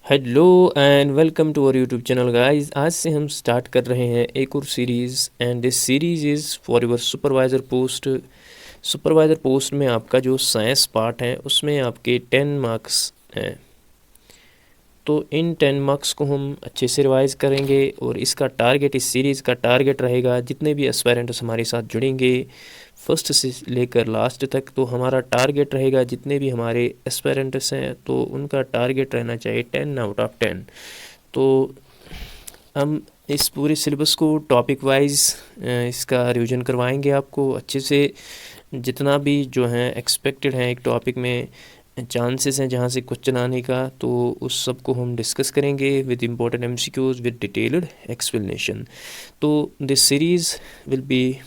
Hello and welcome to our YouTube channel guys. आज से हम स्टार्ट कर रहे हैं एक और series and this series is for your supervisor post. Supervisor post में आपका जो साइंस पार्ट है उसमें आपके 10 मार्क्स हैं। तो इन 10 मार्क्स को हम अच्छे से रिवाइज़ करेंगे और इसका टारगेट, इस सीरीज़ का टारगेट रहेगा जितने भी एस्पायरेंट्स हमारे साथ जुड़ेंगे फर्स्ट से लेकर लास्ट तक, तो हमारा टारगेट रहेगा जितने भी हमारे एस्पायरेंट्स हैं तो उनका टारगेट रहना चाहिए 10 आउट ऑफ 10। तो हम इस पूरे सिलेबस को टॉपिक वाइज इसका रिवीजन करवाएंगे आपको अच्छे से। जितना भी जो है एक्सपेक्टेड है एक टॉपिक में चांसेस हैं जहाँ से क्वेश्चन आने का, तो उस सब को हम डिस्कस करेंगे with important MCQs with detailed explanation. तो this series will be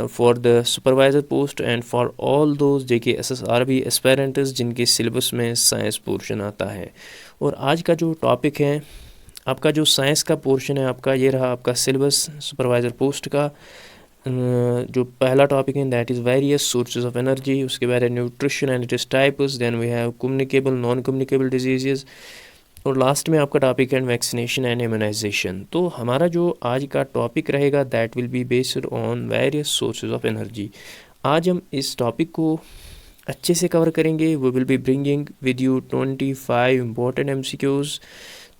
for the supervisor post and for all those JK SSRB aspirants जिनके सिलेबस में साइंस पोर्शन आता है। और आज का जो टॉपिक है आपका, जो साइंस का पोर्शन है आपका, ये रहा आपका सिलेबस सुपरवाइज़र पोस्ट का। जो पहला टॉपिक है that is various sources of energy, उसके बाद है nutrition and its types, then we have communicable non communicable disease, और लास्ट में आपका टॉपिक है वैक्सीनेशन एंड इम्यूनाइजेशन। तो हमारा जो आज का टॉपिक रहेगा that will be based on various sources of energy. आज हम इस टॉपिक को अच्छे से कवर करेंगे। We will be bringing with you 25 important MCQs।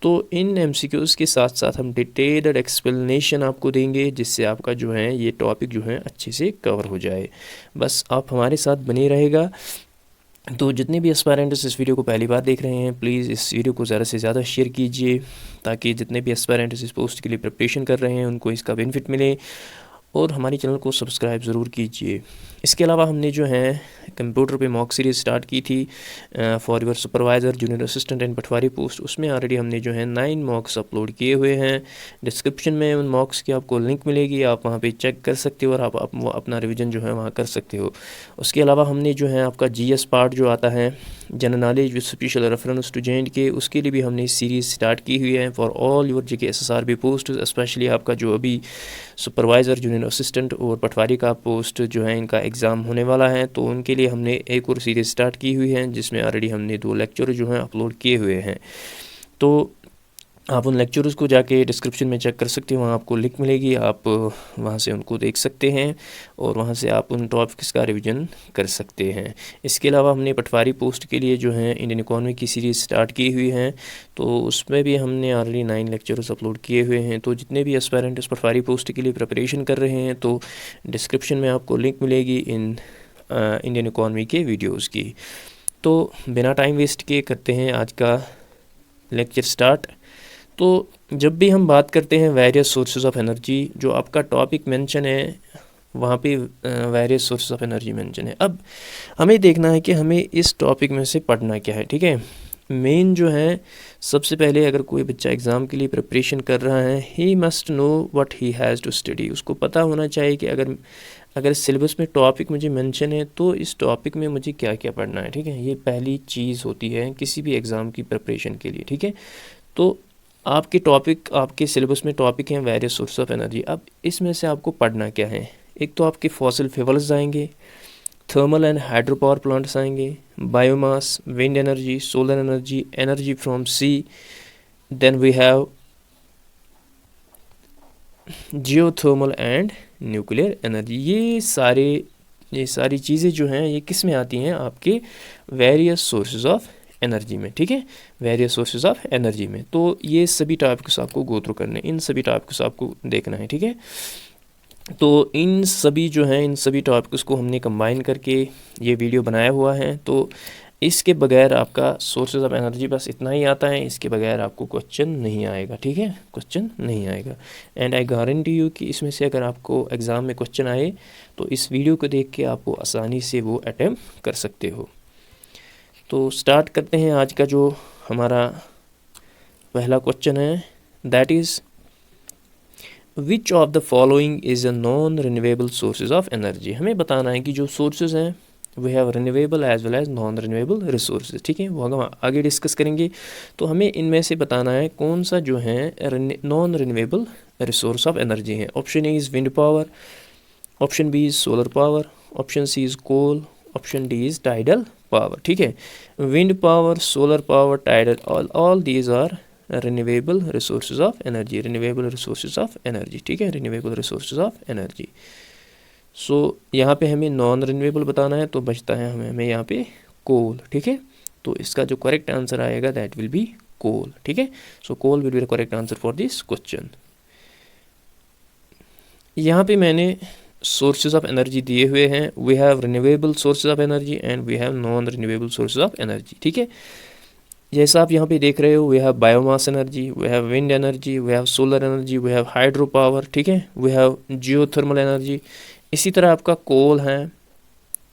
तो इन MCQs के साथ साथ हम डिटेल्ड एक्सप्लेनेशन आपको देंगे जिससे आपका जो है ये टॉपिक जो है अच्छे से कवर हो जाए। बस आप हमारे साथ बने रहेगा। तो जितने भी एस्पायरेंट्स इस वीडियो को पहली बार देख रहे हैं प्लीज़ इस वीडियो को ज़्यादा से ज़्यादा शेयर कीजिए ताकि जितने भी एस्पायरेंट्स इस पोस्ट के लिए प्रिपरेशन कर रहे हैं उनको इसका बेनिफिट मिले, और हमारे चैनल को सब्सक्राइब ज़रूर कीजिए। इसके अलावा हमने जो है कंप्यूटर पे मॉक सीरीज़ स्टार्ट की थी for your supervisor junior assistant and Patwari post. उसमें ऑलरेडी हमने जो है 9 मॉक्स अपलोड किए हुए हैं। डिस्क्रिप्शन में उन मॉक्स की आपको लिंक मिलेगी, आप वहाँ पे चेक कर सकते हो और आप अपना रिवीजन जो है वहाँ कर सकते हो। उसके अलावा हमने जो है आपका GS पार्ट जो आता है general knowledge with special reference to J&K, उसके लिए भी हमने सीरीज़ स्टार्ट की हुई है for all your JK SSRB post. Specially आपका जो अभी सुपरवाइज़र जूनियर असिस्टेंट और पटवारी का पोस्ट जो है इनका एग्ज़ाम होने वाला है, तो उनके लिए हमने एक और सीरीज़ स्टार्ट की हुई है जिसमें ऑलरेडी हमने 2 लेक्चर जो हैं अपलोड किए हुए हैं। तो आप उन लेक्चर्स को जाके डिस्क्रिप्शन में चेक कर सकते हो, वहाँ आपको लिंक मिलेगी, आप वहाँ से उनको देख सकते हैं और वहाँ से आप उन टॉपिक्स का रिवीजन कर सकते हैं। इसके अलावा हमने पटवारी पोस्ट के लिए जो है इंडियन इकोनॉमी की सीरीज़ स्टार्ट की हुई है, तो उसमें भी हमने ऑलरेडी 9 लेक्चर्स अपलोड किए हुए हैं। तो जितने भी एस्पायरेंट्स पटवारी पोस्ट के लिए प्रिपरेशन कर रहे हैं तो डिस्क्रिप्शन में आपको लिंक मिलेगी इन इंडियन इकोनॉमी के वीडियोज़ की। तो बिना टाइम वेस्ट किए करते हैं आज का लेक्चर स्टार्ट। तो जब भी हम बात करते हैं वेरियस सोर्सेज ऑफ एनर्जी, जो आपका टॉपिक मेंशन है वहाँ पे various sources of energy mention है। अब हमें देखना है कि हमें इस टॉपिक में से पढ़ना क्या है, ठीक है। मेन जो है सबसे पहले अगर कोई बच्चा एग्ज़ाम के लिए प्रिपरेशन कर रहा है, he must know what he has to study. उसको पता होना चाहिए कि अगर सिलेबस में टॉपिक मुझे मेंशन है तो इस टॉपिक में मुझे क्या क्या पढ़ना है, ठीक है। ये पहली चीज़ होती है किसी भी एग्ज़ाम की प्रिपरेशन के लिए, ठीक है। तो आपके टॉपिक, आपके सिलेबस में टॉपिक हैं वेरियस सोर्स ऑफ एनर्जी। अब इसमें से आपको पढ़ना क्या है, एक तो आपके फॉसिल फ्यूल्स आएंगे, thermal and hydro power plants आएंगे, biomass, wind energy, solar energy, energy from sea, then we have geothermal and nuclear energy. ये सारी चीज़ें जो हैं ये किस में आती हैं, आपके वेरियस सोर्सेज ऑफ एनर्जी में, ठीक है, वेरियस सोर्सेज ऑफ एनर्जी में। तो ये सभी टॉपिक्स आपको गो थ्रू करने, इन सभी टॉपिक्स आपको देखना है, ठीक है। तो इन सभी जो हैं इन सभी टॉपिक्स को हमने कंबाइन करके ये वीडियो बनाया हुआ है। तो इसके बगैर आपका सोर्सेज ऑफ एनर्जी बस इतना ही आता है, इसके बगैर आपको क्वेश्चन नहीं आएगा, ठीक है, क्वेश्चन नहीं आएगा। एंड आई गारंटी यू कि इसमें से अगर आपको एग्ज़ाम में क्वेश्चन आए तो इस वीडियो को देख के आपको आसानी से वो अटैम्प्ट कर सकते हो। तो स्टार्ट करते हैं आज का जो हमारा पहला क्वेश्चन है, that is which of the following is a non renewable sources of energy. हमें बताना है कि जो सोर्सेज हैं we have renewable as well as non renewable resources, ठीक है, वो हम आगे डिस्कस करेंगे। तो हमें इनमें से बताना है कौन सा जो है non renewable resource of energy है। Option A is wind power, option B is solar power, option C is coal, option D is tidal power, ठीक है। Wind power, solar power, tidal, all these are renewable resources of energy, renewable resources of energy, ठीक है, renewable resources of energy. So यहाँ पे हमें non renewable बताना है, तो बचता है हमें यहाँ पे कोल, ठीक है। तो इसका जो करेक्ट आंसर आएगा दैट विल बी कोल, ठीक है। So coal will be the correct answer for this question. यहाँ पे मैंने सोर्सेज ऑफ एनर्जी दिए हुए हैं। We have renewable sources of energy and we have non renewable sources of energy, ठीक है। जैसा आप यहाँ पे देख रहे हो, we have biomass energy, we have wind energy, we have solar energy, we have hydro power, ठीक है, वी हैव जियोथर्मल एनर्जी। इसी तरह आपका कोल है,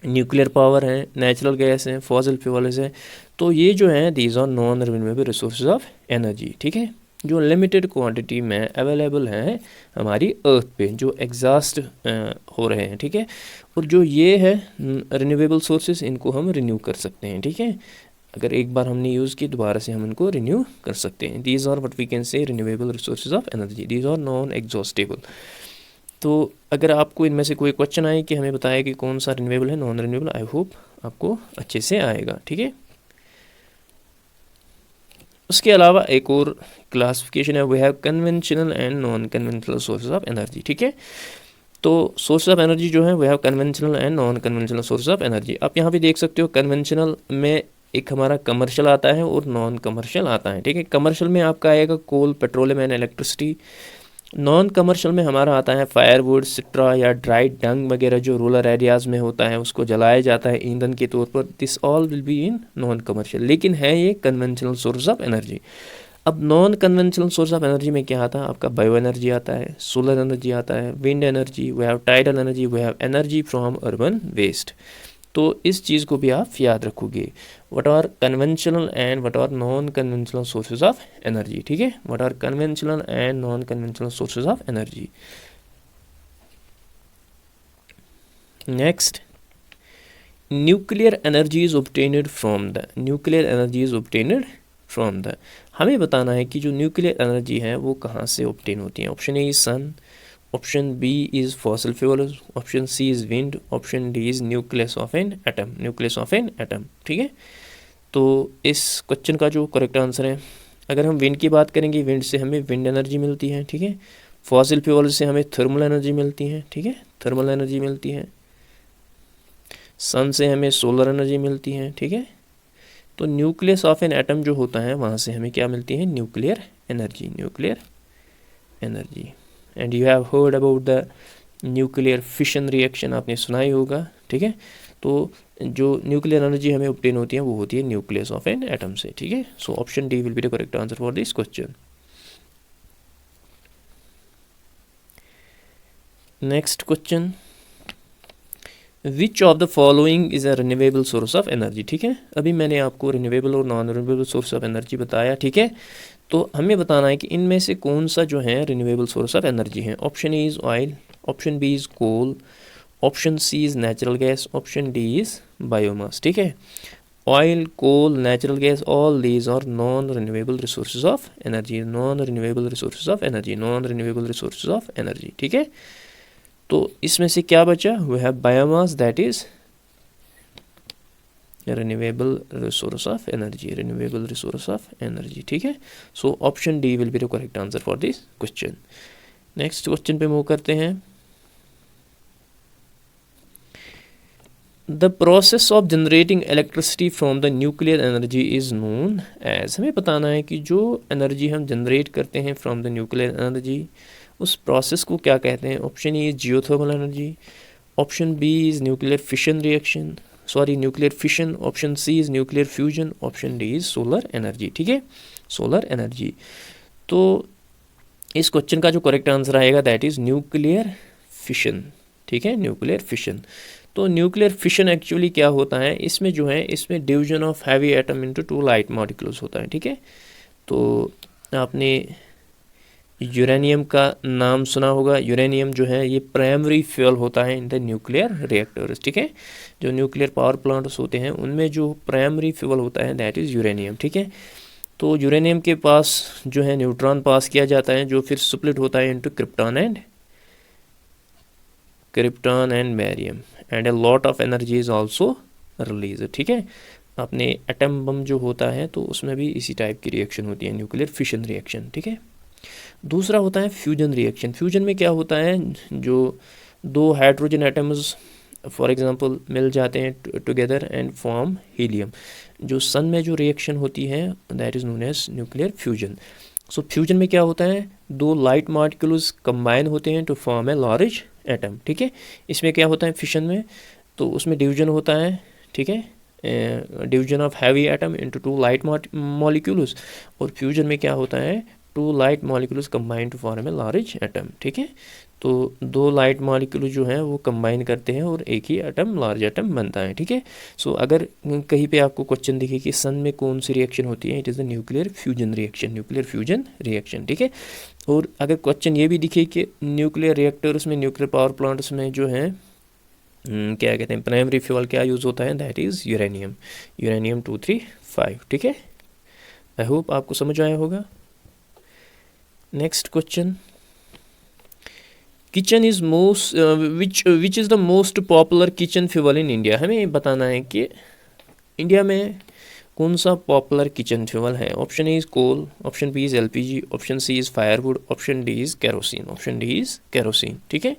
न्यूक्लियर पावर है, नेचुरल गैस है, फॉसिल फ्यूल्स है। तो ये जो है these are non renewable resources of energy, ठीक है, जो लिमिटेड क्वांटिटी में अवेलेबल हैं हमारी अर्थ पे, जो एग्जॉस्ट हो रहे हैं, ठीक है। और जो ये है रिन्यूएबल सोर्सेज, इनको हम रिन्यू कर सकते हैं, ठीक है। अगर एक बार हमने यूज़ की, दोबारा से हम इनको रिन्यू कर सकते हैं। These are what we can say renewable resources of energy, these are non exhaustible. तो अगर आपको इनमें से कोई क्वेश्चन आए कि हमें बताया कि कौन सा रिन्यूएबल है, नॉन रिन्यूएबल, आई होप आपको अच्छे से आएगा, ठीक है। उसके अलावा एक और क्लासिफिकेशन है, we have conventional and non conventional sources of energy, ठीक है। तो सोर्स ऑफ एनर्जी जो है we have conventional and non conventional source of energy. आप यहाँ पे देख सकते हो कन्वेंशनल में एक हमारा कमर्शियल आता है और नॉन कमर्शियल आता है, ठीक है। कमर्शियल में आपका आएगा coal, petroleum and electricity. Non commercial में हमारा आता है फायरवुड, सिट्रा या ड्राई डंग वगैरह, जो रूरल एरियाज़ में होता है, उसको जलाया जाता है ईंधन के तौर पर। This all will be in non commercial, लेकिन है ये कन्वेंशनल सोर्स ऑफ एनर्जी। अब non conventional source of energy में क्या आता है, आपका बायो एनर्जी आता है, सोलर एनर्जी आता है, wind energy, we have tidal energy, we have energy from urban waste. तो इस चीज़ को भी आप याद रखोगे, what are conventional and what are non conventional sources of energy, ठीक है। What are conventional and non conventional sources of energy. Next, nuclear energy is obtained from the, nuclear energy is obtained from the, हमें बताना है कि जो nuclear energy है वो कहाँ से ऑब्टेन होती है। Option A is sun, option B is fossil fuels, option C is wind, option D is nucleus of an atom, nucleus of an atom, ठीक है। तो इस क्वेश्चन का जो करेक्ट आंसर है, अगर हम विंड की बात करेंगे, विंड से हमें विंड एनर्जी मिलती है, ठीक है। फॉसिल फ्यूल से हमें थर्मल एनर्जी मिलती है, ठीक है, थर्मल एनर्जी मिलती है। सन से हमें सोलर एनर्जी मिलती है, ठीक है। तो न्यूक्लियस ऑफ एन एटम जो होता है वहाँ से हमें क्या मिलती है, nuclear energy, nuclear energy. And you have heard about the nuclear fission reaction, आपने सुना ही होगा, ठीक है। तो जो न्यूक्लियर एनर्जी हमें ऑब्टेन होती है वो होती है न्यूक्लियस ऑफ एन एटम से, ठीक है। So option D will be the correct answer for this question. Next question, which of the following is a renewable source of energy, ठीक है। अभी मैंने आपको रिन्यूएबल और non renewable source of energy बताया, ठीक है। तो हमें बताना है कि इनमें से कौन सा जो है रिन्यूएबल सोर्स ऑफ एनर्जी है। Option A is oil, option B is coal, option C is natural gas, option D is biomass, ठीक है। Oil, coal, natural gas, all these are non renewable resources of energy, non renewable resources of energy, non renewable resources of energy, ठीक है। तो इसमें से क्या बचा, we have biomass that is renewable resource of energy, renewable resource of energy, ठीक है। So option D will be the correct answer for this question. Next question पे मूव करते हैं। The process of generating electricity from the nuclear energy is known as, हमें बताना है कि जो एनर्जी हम जनरेट करते हैं फ्रॉम द न्यूक्लियर एनर्जी, उस प्रोसेस को क्या कहते हैं। Option A is geothermal energy, option B is nuclear fission reaction, sorry nuclear fission, option C is nuclear fusion, option D is solar energy, ठीक है, सोलर एनर्जी। तो इस question का जो करेक्ट आंसर आएगा दैट इज न्यूक्लियर फिशन, ठीक है, nuclear fission. तो न्यूक्लियर फिशन एक्चुअली क्या होता है, इसमें जो है इसमें division of heavy atom into two light molecules होता है, ठीक है। तो आपने यूरेनियम का नाम सुना होगा, यूरेनियम जो है ये प्राइमरी फ्यूल होता है इन द न्यूक्लियर रिएक्टर्स, ठीक है। जो न्यूक्लियर पावर प्लांट्स होते हैं उनमें जो प्राइमरी फ्यूल होता है दैट इज़ यूरेनियम, ठीक है। तो यूरेनियम के पास जो है न्यूट्रॉन पास किया जाता है, जो फिर स्प्लिट होता है into krypton and barium, and a lot of energy is also release, ठीक है। अपने एटम बम जो होता है तो उसमें भी इसी टाइप की रिएक्शन होती है, न्यूक्लियर फिशन रिएक्शन, ठीक है। दूसरा होता है फ्यूजन रिएक्शन। फ्यूजन में क्या होता है, जो दो हाइड्रोजन एटम्स फॉर एग्जांपल मिल जाते हैं टुगेदर एंड फॉर्म हीलियम। जो सन में जो रिएक्शन होती है that is known as nuclear fusion. So fusion में क्या होता है, दो लाइट मॉलिक्यूल्स कंबाइन होते हैं to form a large atom, ठीक है। इसमें क्या होता है फिशन में, तो उसमें डिवीजन होता है, ठीक है, division of heavy atom into two light molecules. और फ्यूजन में क्या होता है, two light molecules combine to form a large atom, ठीक है। तो दो लाइट मॉलिक्यूल जो हैं वो कंबाइन करते हैं और एक ही एटम लार्ज एटम बनता है, ठीक है। सो अगर कहीं पे आपको क्वेश्चन दिखे कि सन में कौन सी रिएक्शन होती है, it is the nuclear fusion reaction, nuclear fusion reaction, ठीक है। और अगर क्वेश्चन ये भी दिखे कि न्यूक्लियर रिएक्टर्स में, न्यूक्लियर पावर प्लांट्स में जो है क्या कहते हैं, प्राइमरी फ्यूल क्या यूज़ होता है, दैट इज़ यूरेनियम, यूरेनियम 235, ठीक है। आई होप आपको समझ आया होगा। Next question, kitchen is most which is the most popular kitchen fuel in India. हमें बताना है कि इंडिया में कौन सा पॉपुलर किचन फ्यूल है। Option A is coal, option B is LPG, option C is firewood, option D is kerosene, option D is kerosene, ठीक है।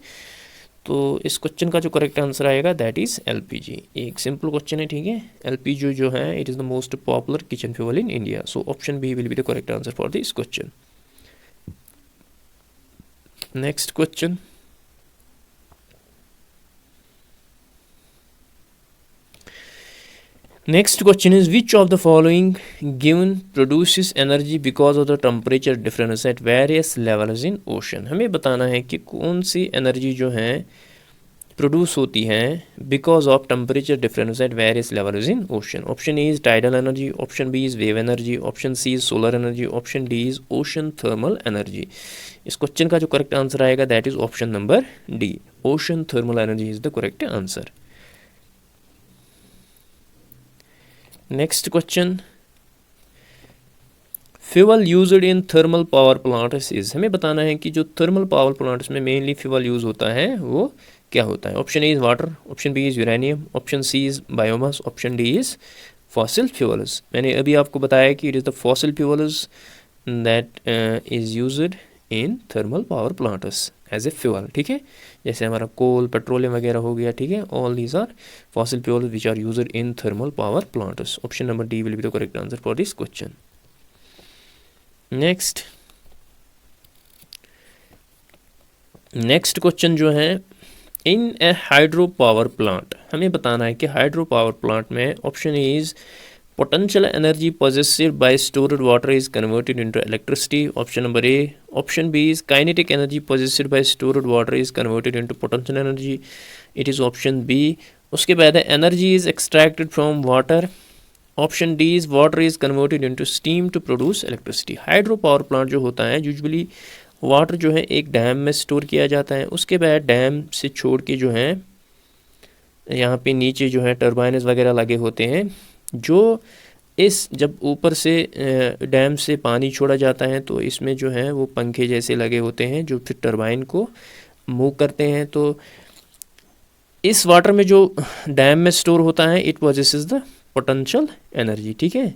तो इस क्वेश्चन का जो करेक्ट आंसर आएगा दैट इज़ एलपीजी। एक सिंपल क्वेश्चन है, ठीक है। एलपीजी जो है it is the most popular kitchen fuel in India. So option B will be the correct answer for this question. Next question, next question is which of the following given produces energy because of the temperature difference at various levels in ocean। हमें बताना है कि कौन सी energy जो है produce होती है because of temperature difference at various levels in ocean. Option A is tidal energy, option B is wave energy, option C is solar energy, option D is ocean thermal energy. इस question का जो correct answer आएगा that is option number D, ocean thermal energy is the correct answer. Next question, fuel used in thermal power plants is. हमें बताना है कि जो thermal power plants में मेनली फ्यूल यूज़ होता है वो क्या होता है। Option A is water, option B is uranium, option C is biomass, option D is fossil fuels. मैंने अभी आपको बताया कि it is the fossil fuels that is used in thermal power plants as a fuel, ठीक है। जैसे हमारा कोल, petroleum वगैरह हो गया, ठीक है। All these are fossil fuels which are used in thermal power plants. Option number D will be the correct answer for this question. Next question जो है, in a hydro power plant, हमें बताना है कि हाइड्रो पावर प्लांट में option is potential energy possessed by stored water is converted into electricity, option number A. Option B is kinetic energy possessed by stored water is converted into potential energy, it is option B. उसके बाद है energy is extracted from water, option D is water is converted into steam to produce electricity। Hydro power plant जो होता है usually water जो है एक dam में स्टोर किया जाता है, उसके बाद डैम से छोड़ के जो है यहाँ पे नीचे जो है टर्बाइन्स वगैरह लगे होते हैं, जो इस जब ऊपर से डैम से पानी छोड़ा जाता है तो इसमें जो है वो पंखे जैसे लगे होते हैं जो फिर टर्बाइन को मूव करते हैं। तो इस वाटर में जो डैम में स्टोर होता है it possesses the potential energy, ठीक है।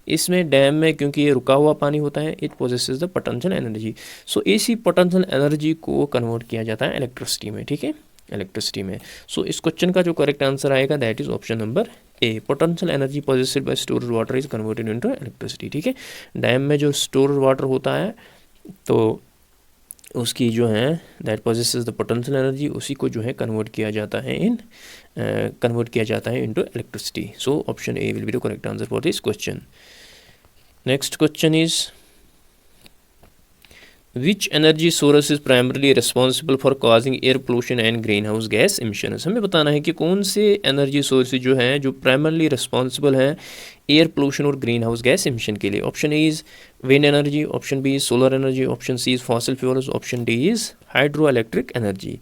इसमें डैम में क्योंकि ये रुका हुआ पानी होता है it possesses the potential energy. So इसी पोटेंशियल एनर्जी को कन्वर्ट किया जाता है इलेक्ट्रिसिटी में, ठीक है, इलेक्ट्रिसिटी में। सो इस क्वेश्चन का जो करेक्ट आंसर आएगा that is option number A, potential energy possessed by stored water is converted into electricity, ठीक है। डैम में जो स्टोर्ड वाटर होता है तो उसकी जो है that possesses the potential energy, उसी को जो है कन्वर्ट किया जाता है into electricity. So option A will be the correct answer for this question. Next question is Which energy source is primarily responsible for causing air pollution and greenhouse gas emissions। हमें बताना है कि कौन से energy source जो हैं जो primarily responsible हैं एयर पोल्यूशन और ग्रीन हाउस गैस एमिशन के लिए। Option A is wind energy, option B is solar energy, option C is fossil fuels, option D is hydro electric energy.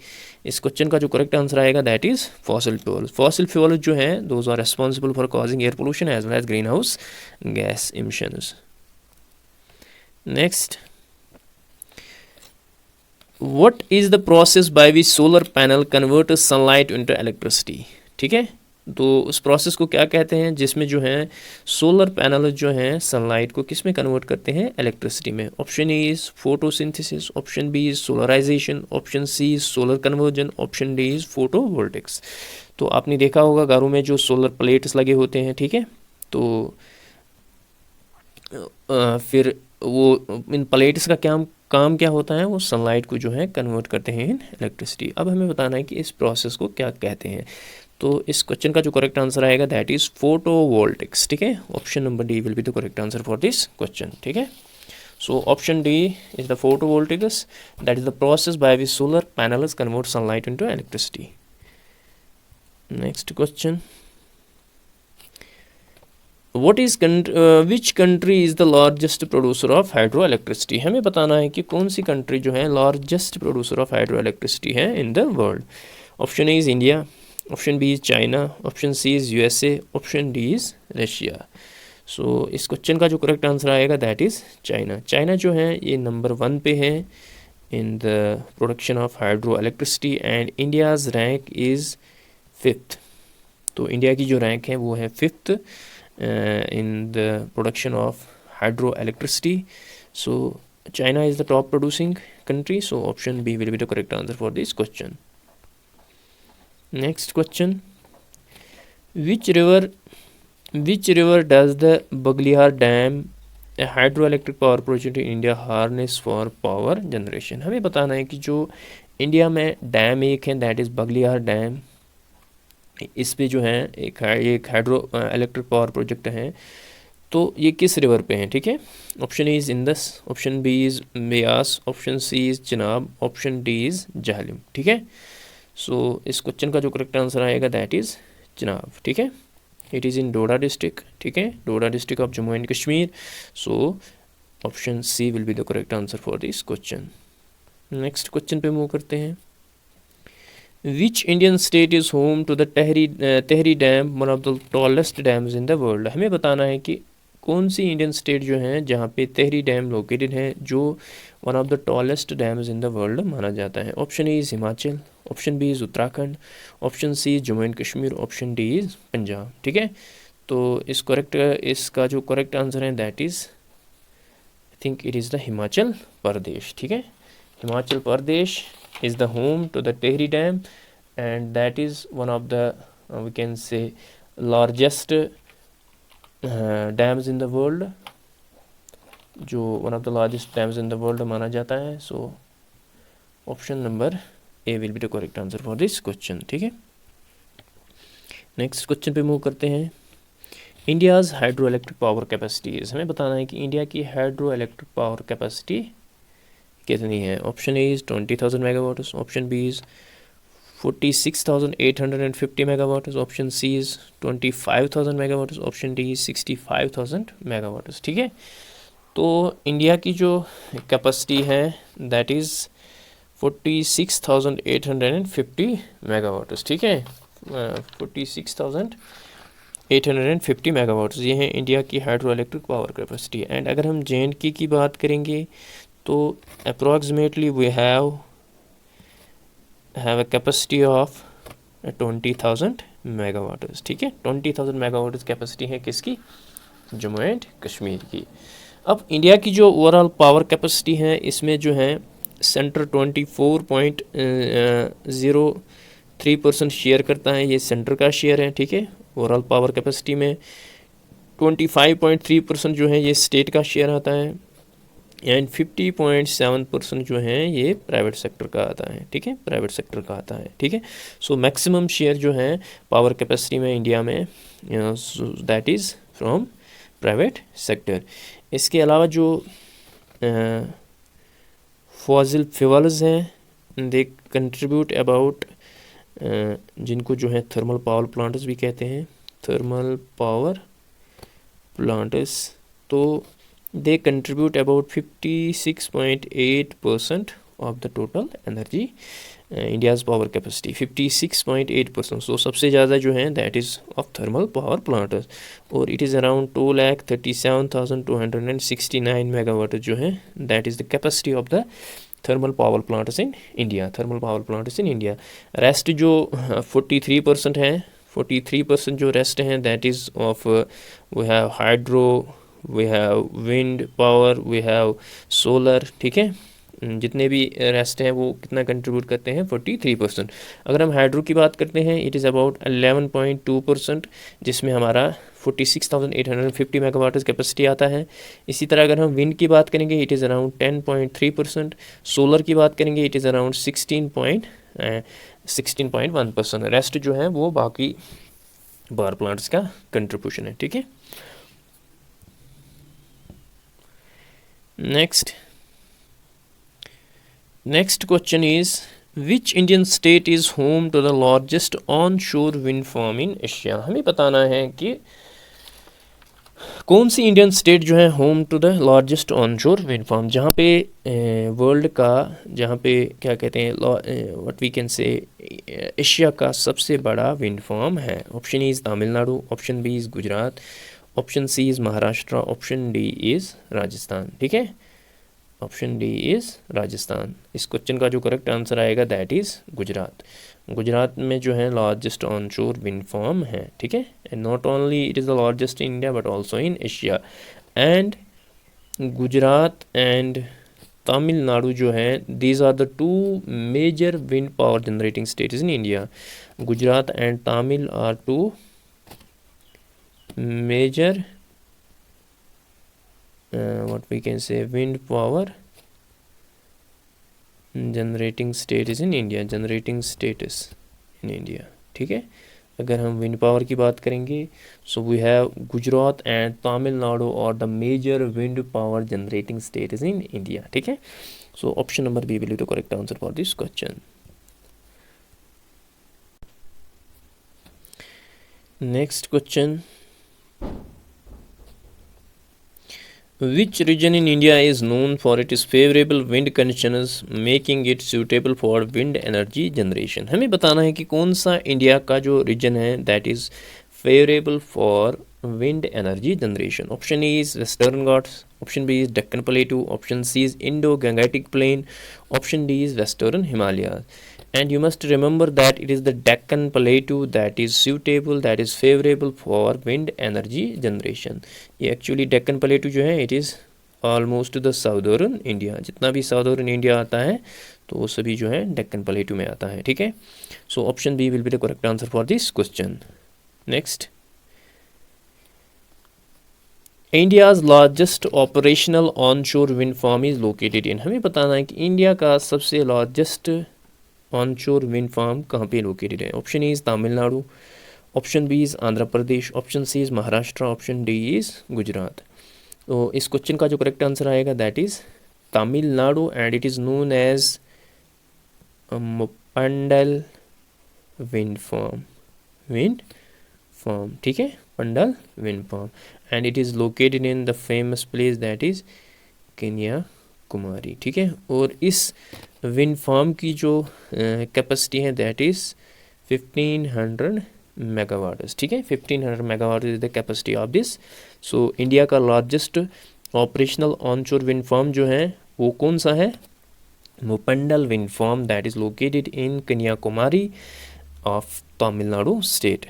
इस question का जो करेक्ट आंसर आएगा that is fossil fuels. Fossil fuels जो हैं those are responsible for causing air pollution as well as green house gas emissions. Next, What is the process by which solar panel converts sunlight into electricity, ठीक है। तो उस process को क्या कहते हैं, जिसमें जो है सोलर पैनल जो हैं सनलाइट को किस में कन्वर्ट करते हैं, इलेक्ट्रिसिटी में। Option A is photosynthesis, option B is solarisation, option C is solar conversion, option D is photovoltaics. तो आपने देखा होगा घरों में जो सोलर प्लेट्स लगे होते हैं, ठीक है, तो फिर वो इन प्लेट्स का काम क्या होता है, वो सनलाइट को जो है कन्वर्ट करते हैं इन इलेक्ट्रिसिटी। अब हमें बताना है कि इस प्रोसेस को क्या कहते हैं। तो इस क्वेश्चन का जो करेक्ट आंसर आएगा दैट इज़ फोटोवोल्टिक्स, ठीक है। Option number D will be the correct answer for this question, ठीक है। So option D is the photovoltaics, that is the process by which solar panels convert sunlight into electricity. Next question, What is which country is the largest producer of hydroelectricity? हमें बताना है कि कौन सी country जो है largest producer of hydroelectricity है in the world. Option A is India, option B is China, option C is USA, option D is Russia. So इस question का जो करेक्ट आंसर आएगा दैट इज़ चाइना। चाइना जो है ये number 1 पे है in the production of hydroelectricity and India's rank is 5th. तो इंडिया की जो रैंक है वो है 5th in the production of hydroelectricity. So China is the top producing country, so option B will be the correct answer for this question. Next question, which river does the Baghlihar Dam, a hydroelectric power project in India, harness for power generation? हमें बताना है कि जो India में dam एक है that is Baglihar dam, इस पे जो है एक हाइड्रो इलेक्ट्रिक पावर प्रोजेक्ट है, तो ये किस रिवर पे हैं, ठीक है। Option A is Indus, option B is Beas, option C is Chenab, option D is Jhelum, ठीक है। सो इस क्वेश्चन का जो करेक्ट आंसर आएगा दैट इज़ चिनाब, ठीक है। It is in Doda district, ठीक है, Doda district of Jammu and Kashmir. So option C will be the correct answer for this question. Next question पे मूव करते हैं। Which Indian state is home to the Tehri Dam, one of the tallest dams in the world? हमें बताना है कि कौन सी Indian state जो है जहाँ पे तेहरी डैम लोकेटेड है, जो one of the tallest dams in the world माना जाता है। Option A is Himachal, option B is Uttarakhand, option C is Jammu and Kashmir, option D is Punjab, ठीक है। तो इसका जो करेक्ट आंसर है that is I think it is the Himachal Pradesh, ठीक है। Himachal Pradesh is the home to the Tehri Dam, and that is one of the we can say largest dams in the world, जो one of the largest dams in the world माना जाता है। So option number A will be the correct answer for this question, ठीक है। Next question पे move करते हैं। India's hydro electric power capacities, हमें बताना है कि इंडिया की हाइड्रो इलेक्ट्रिक पावर कैपेसिटी कितनी है। Option A is 20,000 megawatts, option B is 46,850 megawatts, option C is 25,000 megawatts, option D is 65,000 megawatts, ठीक है। तो इंडिया की जो कैपेसिटी है दैट इज़ 46,850 मेगावाट्स, ठीक है। 46,850 मेगावाट्स ये हैं इंडिया की hydro electric power capacity. And अगर हम JNK की बात करेंगे तो approximately we have a capacity of 20,000 megawatts, ठीक है। 20,000 मेगावाट्स कैपेसिटी है किसकी, जम्मू एंड कश्मीर की। अब इंडिया की जो ओवरऑल पावर कैपेसिटी है इसमें जो है सेंटर 24.03% शेयर करता है, ये सेंटर का शेयर है, ठीक है। ओवरऑल पावर कैपेसिटी में 25.3% जो है ये स्टेट का शेयर आता है, एंड 50.7% जो है ये प्राइवेट सेक्टर का आता है, ठीक है, प्राइवेट सेक्टर का आता है, ठीक है। सो मैक्सिमम शेयर जो है पावर कैपेसिटी में इंडिया में that is from private sector. इसके अलावा जो फॉसिल फ्यूल्स हैं दे कंट्रीब्यूट अबाउट, जिनको जो है थर्मल पावर प्लांट्स भी कहते हैं, थर्मल पावर प्लांट्स, तो they contribute about 56.8% of the total energy India's power capacity, 56.8%। so सबसे ज़्यादा जो है that is of thermal power plants, और it is around 2,37,269 megawatt जो है that is the capacity of the thermal power plants in India, thermal power plants in India। rest जो 43% है 43% जो रेस्ट हैं that is of we have hydro, we have wind power, we have solar, ठीक है। जितने भी rest हैं वो कितना कंट्रीब्यूट करते हैं 43%। अगर हम हाइड्रो की बात करते हैं इट इज़ अबाउट 11.2%, जिसमें हमारा 46,850 मेगावाट कैपेसिटी आता है। इसी तरह अगर हम विंड की बात करेंगे इट इज़ अराउंड 10.3%, सोलर की बात करेंगे इट इज़ अराउंड 16.1%। रेस्ट जो है वो बाकी पावर प्लांट्स का कंट्रीब्यूशन है, ठीक है। Next question is which Indian state is home to the largest on shore wind farm in Asia. हमें बताना है कि कौन सी इंडियन स्टेट जो है home to the largest on shore wind farm, जहाँ पे वर्ल्ड का, जहाँ पे क्या कहते हैं what we can say Asia का सबसे बड़ा विंड फार्म है। Option is Tamil Nadu, option B is Gujarat, option C is Maharashtra, option D is Rajasthan, ठीक है। Option D is Rajasthan. इस क्वेश्चन का जो करेक्ट आंसर आएगा दैट इज़ गुजरात। गुजरात में जो है largest on shore wind farm है, ठीक है। And not only it is the largest in India but also in Asia. And Gujarat and Tamil Nadu जो है these are the two major wind power generating states in India. Gujarat and Tamil are two major what we can say wind power generating status in India, generating status in India, ठीक है। अगर हम wind power की बात करेंगे so we have Gujarat and Tamil Nadu और the major wind power generating states in India, ठीक है। So option number B will be the correct answer for this question. Next question, which region in India is known for its favorable wind conditions making it suitable for wind energy generation। हमें बताना है कि कौन सा India का जो region है that is favourable for wind energy generation. Option A is Western Ghats, option B is Deccan plateau, option C is Indo Gangetic plain, option D is Western Himalaya. And you must remember that it is the Deccan Plateau that is suitable, that is favorable for wind energy generation। ये actually Deccan Plateau जो है it is almost to the southern India। जितना भी southern India आता है तो वो सभी जो है Deccan Plateau में आता है, ठीक है। So option B will be the correct answer for this question। Next, India's largest operational onshore wind farm is located in। हमें बताना है कि इंडिया का सबसे largest ऑनशोर विंड फार्म कहाँ पे लोकेटेड है। Option A is Tamil Nadu, option B is Andhra Pradesh, option C is Maharashtra, option D is Gujarat. तो इस क्वेश्चन का जो करेक्ट आंसर आएगा that is Tamil Nadu and it is known as Pandal wind farm, ठीक है, Pandal wind farm. And it is located in the famous place that is Kanyakumari, ठीक है। और इस विंड फार्म की जो कैपेसिटी है दैट इज़ 1500 मेगावाट, ठीक है। 1500 megawatt is the capacity of this. So India का largest operational onshore wind farm जो है वो कौन सा है, वो Pandal wind farm that is located in Kanyakumari of Tamil Nadu state.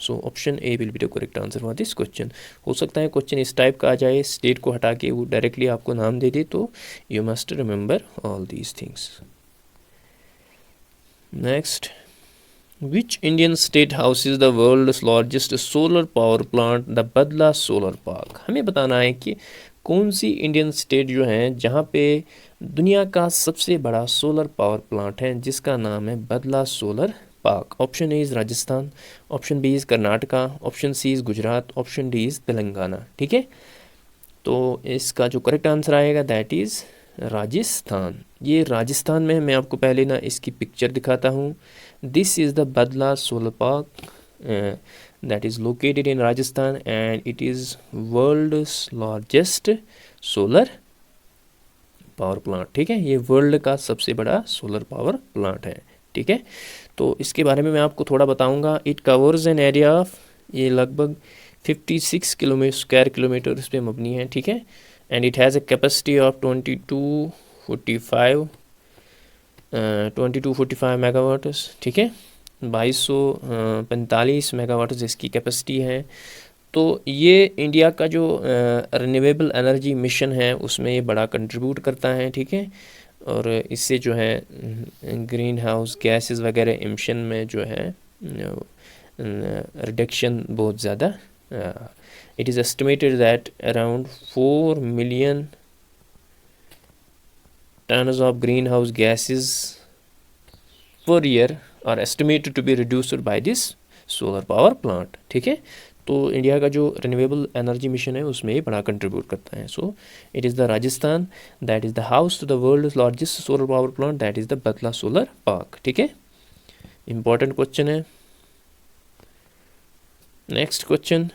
So option A will be the correct answer for this question. हो सकता है क्वेश्चन इस टाइप का आ जाए, स्टेट को हटा के वो डायरेक्टली आपको नाम दे दे, तो you must remember all these things. Next, which Indian state houses the world's largest solar power plant the Bhadla solar park. हमें बताना है कि कौन सी इंडियन स्टेट जो है जहाँ पे दुनिया का सबसे बड़ा सोलर पावर प्लांट है जिसका नाम है Bhadla solar park. Option A is Rajasthan, option B is Karnataka, option C is Gujarat, option D is Telangana, ठीक है। तो इसका जो करेक्ट आंसर आएगा दैट इज़ राजस्थान। ये राजस्थान में मैं आपको पहले ना इसकी पिक्चर दिखाता हूँ। This is the Bhadla solar park that is located in Rajasthan and it is world's largest solar power plant, ठीक है। ये वर्ल्ड का सबसे बड़ा सोलर पावर प्लांट है, ठीक है। तो इसके बारे में मैं आपको थोड़ा बताऊंगा। It covers an area of, ये लगभग 56 स्क्वायर किलोमीटर इस पर मबनी है, ठीक है। And it has a capacity of 2245 megawatts, ठीक है। 2245 मेगावाट इसकी कैपेसिटी है। तो ये इंडिया का जो रिन्यूएबल एनर्जी मिशन है उसमें ये बड़ा कंट्रीब्यूट करता है, ठीक है। और इससे जो है ग्रीन हाउस गैसेस वगैरह एमिशन में जो है रिडक्शन बहुत ज़्यादा। It is estimated that around 4 million tons of green house gases per year are estimated to be reduced by this solar power plant, ठीक है। तो इंडिया का जो रिन्यूएबल एनर्जी मिशन है उसमें ये बड़ा कंट्रीब्यूट करता है। So it is the Rajasthan that is the house to the world largest solar power plant that is the Bhadla solar park, ठीक है। इंपॉर्टेंट क्वेश्चन है। Next question,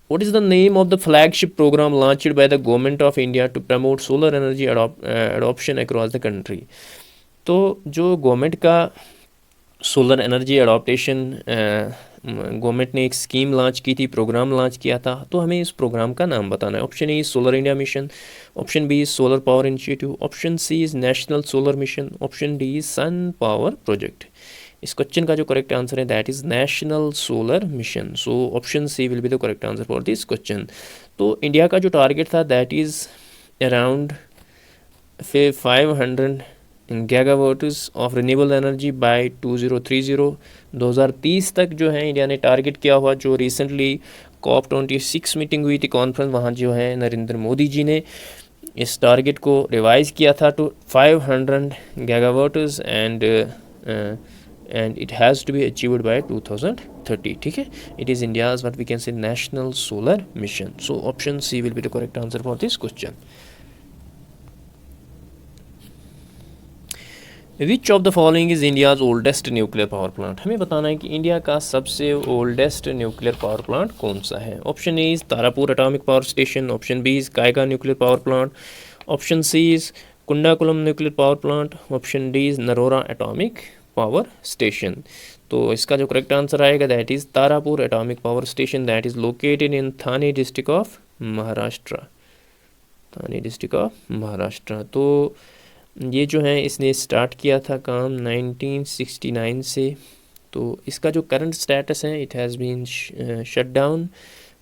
what is the name of the flagship program launched by the government of India to promote solar energy adoption across the country? तो जो government का solar energy adaptation government ने एक scheme launch की थी, programme launch किया था, तो हमें इस प्रोग्राम का नाम बताना है। Option A solar India mission, option B solar power initiative, option C is national solar mission, option D is sun power project. इस क्वेश्चन का जो करेक्ट आंसर है that is national solar mission. So option C will be the correct answer for this question. तो India का जो target था that is around 500 gigawatts of renewable energy by 2030। 2030 तक जो है इंडिया ने टारगेट किया हुआ। जो रिसेंटली COP26 मीटिंग हुई थी कॉन्फ्रेंस, वहाँ जो है नरेंद्र मोदी जी ने इस टारगेट को रिवाइज किया था to 500 gigawatts and it has to be achieved by 2030, ठीक है। it is India's what we can say national solar mission. So option C will be the correct answer for this question. Which of the following is India's oldest nuclear power plant? हमें बताना है कि India का सबसे oldest nuclear power plant कौन सा है। Option A is Tarapur atomic power station, option B is Kaiga nuclear power plant, option C is Kundakulam nuclear power plant, option D is Narora atomic power station. तो इसका जो करेक्ट आंसर आएगा that is Tarapur atomic power station that is located in Thane district of Maharashtra, Thane district of Maharashtra. तो ये जो है इसने start किया था काम 1969 से। तो इसका जो करंट स्टेटस है it has been shut down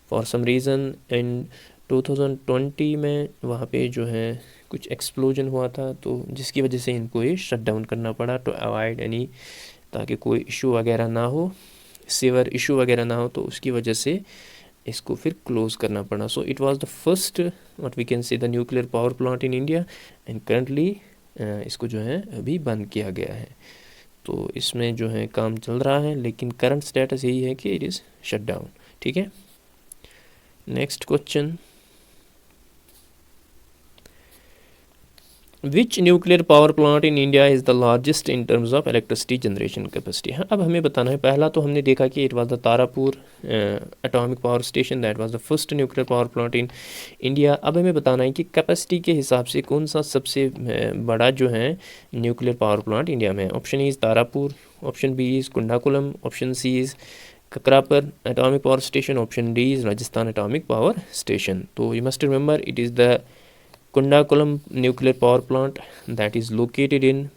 for some reason. In 2020 में वहाँ पे जो है कुछ एक्सप्लोजन हुआ था, तो जिसकी वजह से इनको ये शट डाउन करना पड़ा टू अवॉइड एनी, ताकि कोई इशू वगैरह ना हो, सीवर इशू वगैरह ना हो, तो उसकी वजह से इसको फिर क्लोज़ करना पड़ा। So it was the first what we can say the nuclear power plant in India and currently इसको जो है अभी बंद किया गया है। तो इसमें जो है काम चल रहा है, लेकिन करंट स्टेटस यही है कि इट इज़ शट डाउन, ठीक है। Next question, which nuclear power plant in India is the largest in terms of electricity generation capacity. हाँ, अब हमें बताना है, पहला तो हमने देखा कि it was the Tarapur atomic power station that was the first nuclear power plant in India. अब हमें बताना है कि कैपेसिटी के हिसाब से कौन सा सबसे बड़ा जो है न्यूक्लियर पावर प्लांट इंडिया में है। Option A is Tarapur, option B is Kudankulam, option C is Kakrapar atomic power station, option D is Rajasthan atomic power station. तो you must remember it is the Kudankulam nuclear power plant that is located in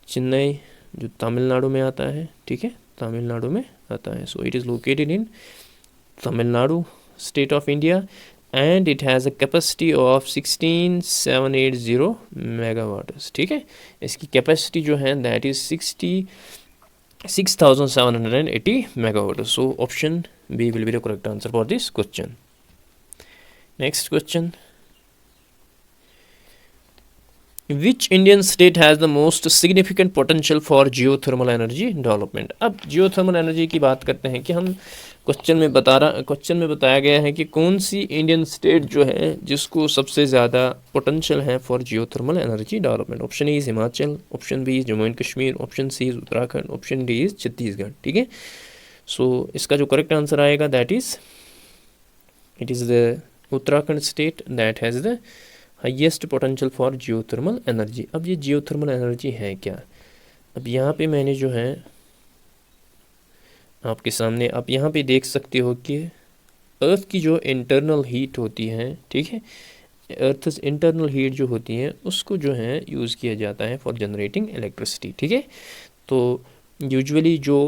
Chennai, जो तमिलनाडु में आता है, ठीक है, तमिलनाडु में आता है। So it is located in Tamil Nadu state of India and it has a capacity of 16780 megawatts, ठीक है। इसकी कैपेसिटी जो है that is 6780 megawatt. So option B will be the correct answer for this question. Next question, Which Indian state has the most significant potential for geothermal energy development? अब geothermal energy की बात करते हैं कि हम question में बताया गया है कि कौन सी इंडियन स्टेट जो है जिसको सबसे ज़्यादा पोटेंशियल है for geothermal energy development. Option A is Himachal, option B is Jammu and Kashmir, option C is Uttarakhand, option D is Chhattisgarh, ठीक है। सो इसका जो करेक्ट आंसर आएगा that is it is the Uttarakhand state that has the highest potential for geothermal energy. अब ये geothermal energy है क्या? अब यहाँ पे मैंने जो है आपके सामने आप यहाँ पे देख सकते हो कि अर्थ की जो इंटरनल हीट होती है, ठीक है, अर्थ इंटरनल हीट जो होती है उसको जो है यूज़ किया जाता है फॉर जनरेटिंग इलेक्ट्रिसिटी, ठीक है। तो यूजुअली जो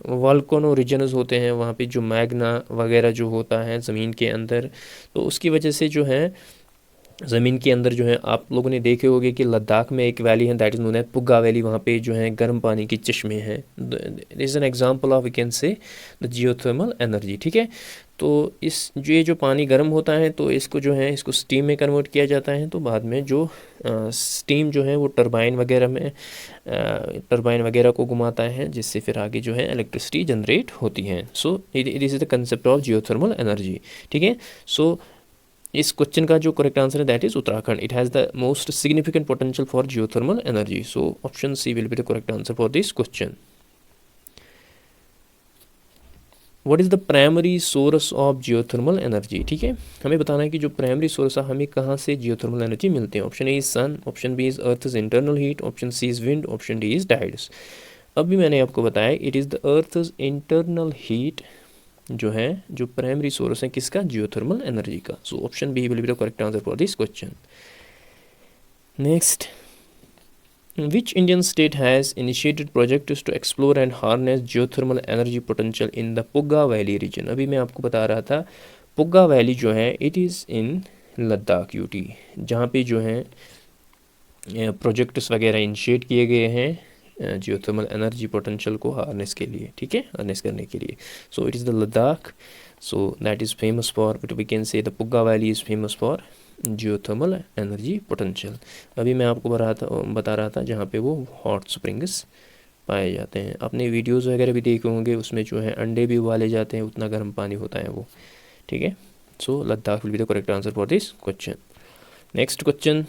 वॉल्केनो रीजन्स होते हैं वहाँ पे जो मैग्ना वगैरह जो होता है ज़मीन के अंदर, तो उसकी वजह से जो है ज़मीन के अंदर जो है आप लोगों ने देखे होंगे कि लद्दाख में एक वैली है that is known as Puga valley. वहाँ पे जो है गर्म पानी के चश्मे हैं। Is an example of we can say the geothermal energy. ठीक है, तो इस ये जो पानी गर्म होता है तो इसको जो है इसको स्टीम में कन्वर्ट किया जाता है। तो बाद में जो स्टीम जो है वो टरबाइन वगैरह को घुमाता है, जिससे फिर आगे जो है इलेक्ट्रिसिटी जनरेट होती है। So it is the concept of geothermal energy. ठीक है, सो इस क्वेश्चन का जो करेक्ट आंसर है that is Uttarakhand. It has the most significant potential for geothermal energy. So option C will be the correct answer for this question. What is the primary source of geothermal energy? ठीक है, हमें बताना है कि जो primary source है हमें कहाँ से जियोथर्मल एनर्जी मिलते हैं। Option A is sun, option B is earth is internal heat, option C is wind, option D is tides. अभी मैंने आपको बताया it is the earth is internal heat जो है जो प्राइमरी सोर्स है किसका? जियोथर्मल एनर्जी का। So option B will be the correct answer for this question. Next, which Indian state has initiated projects to explore and harness geothermal energy potential in the Pugga Valley region? अभी मैं आपको बता रहा था पुग्गा valley जो है it is in Ladakh UT, जहाँ पे जो है प्रोजेक्ट्स वगैरह इनिशिएट किए गए हैं जियोथर्मल एनर्जी पोटेंशियल को हार्नेस के लिए। ठीक है, हार्नेस करने के लिए। So it is the Ladakh, so that is famous for, but we can say the Puga valley is famous for geothermal energy potential. अभी मैं आपको बता रहा था जहाँ पे वो हॉट स्प्रिंग्स पाए जाते हैं। अपने वीडियोस वगैरह भी देखे होंगे, उसमें जो है अंडे भी उबाले जाते हैं, उतना गर्म पानी होता है वो। ठीक है, so Ladakh will be the correct answer for this question. Next question,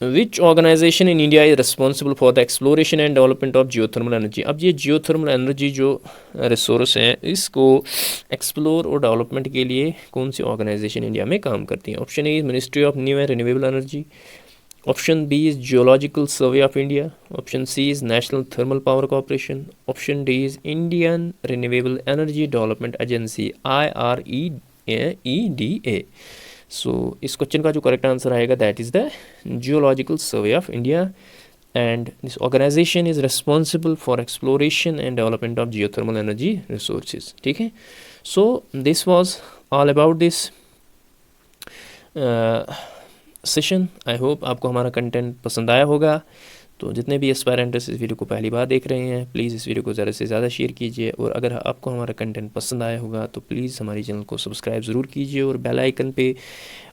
which organization in India is responsible for the exploration and development of geothermal energy? अब ये जियोथर्मल एनर्जी जो रिसोर्स है इसको एक्सप्लोर और डेवलपमेंट के लिए कौन सी ऑर्गेनाइजेशन इंडिया में काम करती है? Option A is ministry of new and renewable energy, option B is geological survey of India, option C is national thermal power corporation, option D is Indian renewable energy development agency IREDA। So इस question का जो correct answer आएगा that is the geological survey of India, and this organization is responsible for exploration and development of geothermal energy resources. ठीक है, so this was all about this session. I hope आपको हमारा content पसंद आया होगा। तो जितने भी एस्पायरेंट्स इस वीडियो को पहली बार देख रहे हैं प्लीज़ इस वीडियो को ज़्यादा से ज़्यादा शेयर कीजिए, और अगर आपको हमारा कंटेंट पसंद आया होगा तो प्लीज़ हमारे चैनल को सब्सक्राइब ज़रूर कीजिए और बेल आइकन पे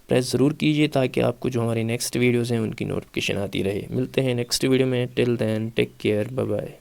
प्रेस ज़रूर कीजिए ताकि आपको जो हमारी नेक्स्ट वीडियोज़ हैं उनकी नोटिफिकेशन आती रहे। मिलते हैं नेक्स्ट वीडियो में, till then take care, bye bye.